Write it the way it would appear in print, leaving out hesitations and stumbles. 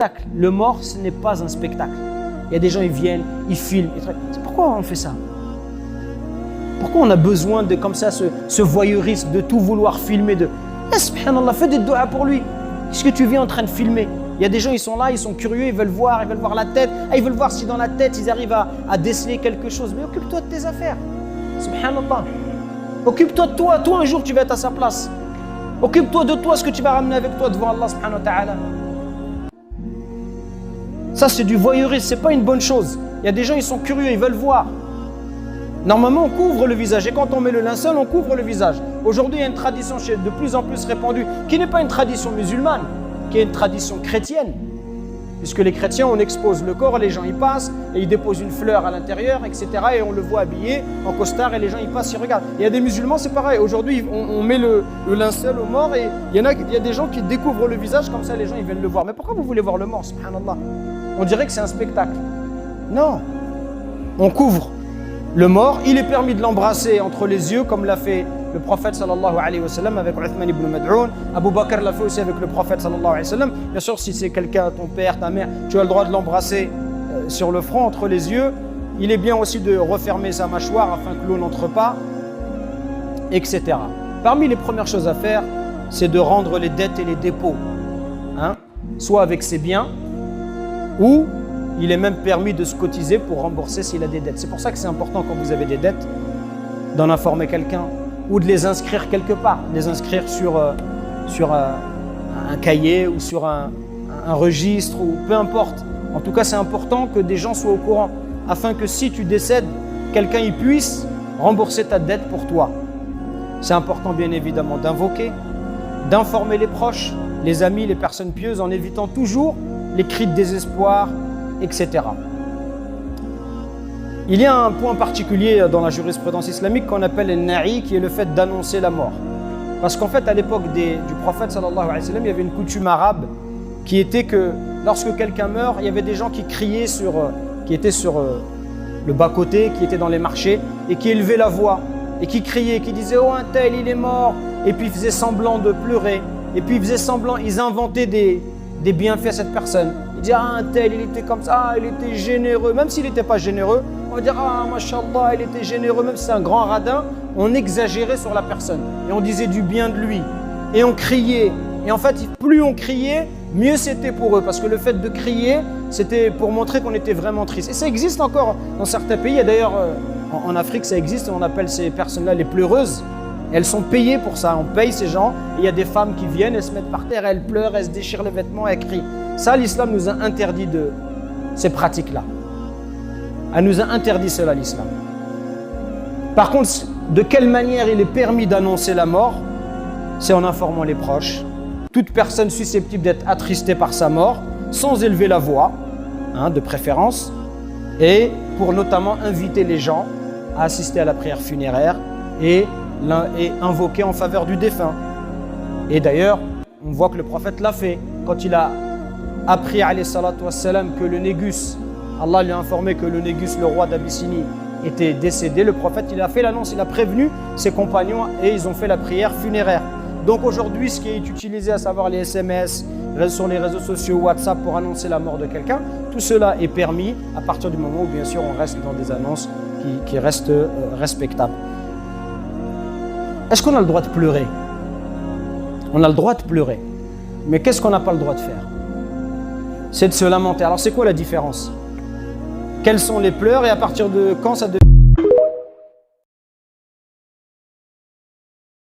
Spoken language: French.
spectacle. Le mort, ce n'est pas un spectacle. Il y a des gens, ils viennent, ils filment. C'est pourquoi on fait ça? Pourquoi on a besoin de, comme ça, ce voyeurisme, de tout vouloir filmer subhanallah, fais des doigts pour lui. Qu'est-ce que tu viens en train de filmer? Il y a des gens, ils sont là, ils sont curieux, ils veulent voir la tête. Ils veulent voir si dans la tête, ils arrivent à déceler quelque chose. Mais occupe-toi de tes affaires. Subhanallah. Occupe-toi de toi. Toi, un jour, tu vas être à sa place. Occupe-toi de toi, ce que tu vas ramener avec toi devant Allah subhanahu wa ta'ala. Ça, c'est du voyeurisme, c'est pas une bonne chose. Il y a des gens, ils sont curieux, ils veulent voir. Normalement, on couvre le visage. Et quand on met le linceul, on couvre le visage. Aujourd'hui, il y a une tradition de plus en plus répandue, qui n'est pas une tradition musulmane, qui est une tradition chrétienne. Puisque les chrétiens, on expose le corps, les gens y passent, et ils déposent une fleur à l'intérieur, etc. Et on le voit habillé, en costard, et les gens y passent, ils regardent. Il y a des musulmans, c'est pareil. Aujourd'hui, on met le linceul au mort, et il y a des gens qui découvrent le visage, comme ça les gens ils viennent le voir. Mais pourquoi vous voulez voir le mort, subhanallah? On dirait que c'est un spectacle. Non. On couvre le mort, il est permis de l'embrasser entre les yeux, comme l'a fait le prophète sallallahu alayhi wa sallam avec Uthman ibn Mad'oun. Abu Bakr l'a fait aussi avec le prophète sallallahu alayhi wa sallam. Bien sûr, si c'est quelqu'un, ton père, ta mère, tu as le droit de l'embrasser sur le front, entre les yeux. Il est bien aussi de refermer sa mâchoire afin que l'eau n'entre pas, etc. Parmi les premières choses à faire, c'est de rendre les dettes et les dépôts. Soit avec ses biens, ou il est même permis de se cotiser pour rembourser s'il a des dettes. C'est pour ça que c'est important quand vous avez des dettes d'en informer quelqu'un ou de les inscrire quelque part, les inscrire sur un cahier ou sur un registre ou peu importe. En tout cas, c'est important que des gens soient au courant afin que si tu décèdes, quelqu'un y puisse rembourser ta dette pour toi. C'est important bien évidemment d'invoquer, d'informer les proches, les amis, les personnes pieuses en évitant toujours les cris de désespoir, etc. Il y a un point particulier dans la jurisprudence islamique qu'on appelle le na'i, qui est le fait d'annoncer la mort. Parce qu'en fait, à l'époque du prophète sallallahu alayhi wa sallam, il y avait une coutume arabe qui était que lorsque quelqu'un meurt, il y avait des gens qui criaient qui étaient sur le bas-côté, qui étaient dans les marchés et qui élevaient la voix et qui criaient, qui disaient « Oh, un tel, il est mort !» Et puis ils faisaient semblant de pleurer. Et puis ils faisaient semblant, ils inventaient des bienfaits à cette personne. Ils disaient « Ah, un tel, il était comme ça, il était généreux. » Même s'il n'était pas généreux, on va dire « Ah, mashallah, il était généreux. » Même si c'est un grand radin, on exagérait sur la personne. Et on disait du bien de lui. Et on criait. Et en fait, plus on criait, mieux c'était pour eux. Parce que le fait de crier, c'était pour montrer qu'on était vraiment triste. Et ça existe encore dans certains pays. Et d'ailleurs, en Afrique, ça existe. On appelle ces personnes-là les pleureuses. Elles sont payées pour ça. On paye ces gens. Et il y a des femmes qui viennent, elles se mettent par terre, elles pleurent, elles se déchirent les vêtements, elles crient. Ça, l'islam nous a interdit ces pratiques-là. Elle nous a interdit cela, l'islam. Par contre, de quelle manière il est permis d'annoncer la mort? C'est en informant les proches. Toute personne susceptible d'être attristée par sa mort, sans élever la voix, de préférence, et pour notamment inviter les gens à assister à la prière funéraire et invoquer en faveur du défunt. Et d'ailleurs, on voit que le prophète l'a fait quand il a appris alayhi salatu wassalam que le Négus, Allah lui a informé que le Négus, le roi d'Abyssinie, était décédé. Le prophète, il a fait l'annonce, il a prévenu ses compagnons et ils ont fait la prière funéraire. Donc aujourd'hui, ce qui est utilisé, à savoir les SMS, sur les réseaux sociaux, WhatsApp, pour annoncer la mort de quelqu'un, tout cela est permis à partir du moment où, bien sûr, on reste dans des annonces qui restent respectables. Est-ce qu'on a le droit de pleurer? On a le droit de pleurer. Mais qu'est-ce qu'on n'a pas le droit de faire? C'est de se lamenter. Alors c'est quoi la différence? Quels sont les pleurs et à partir de quand ça devient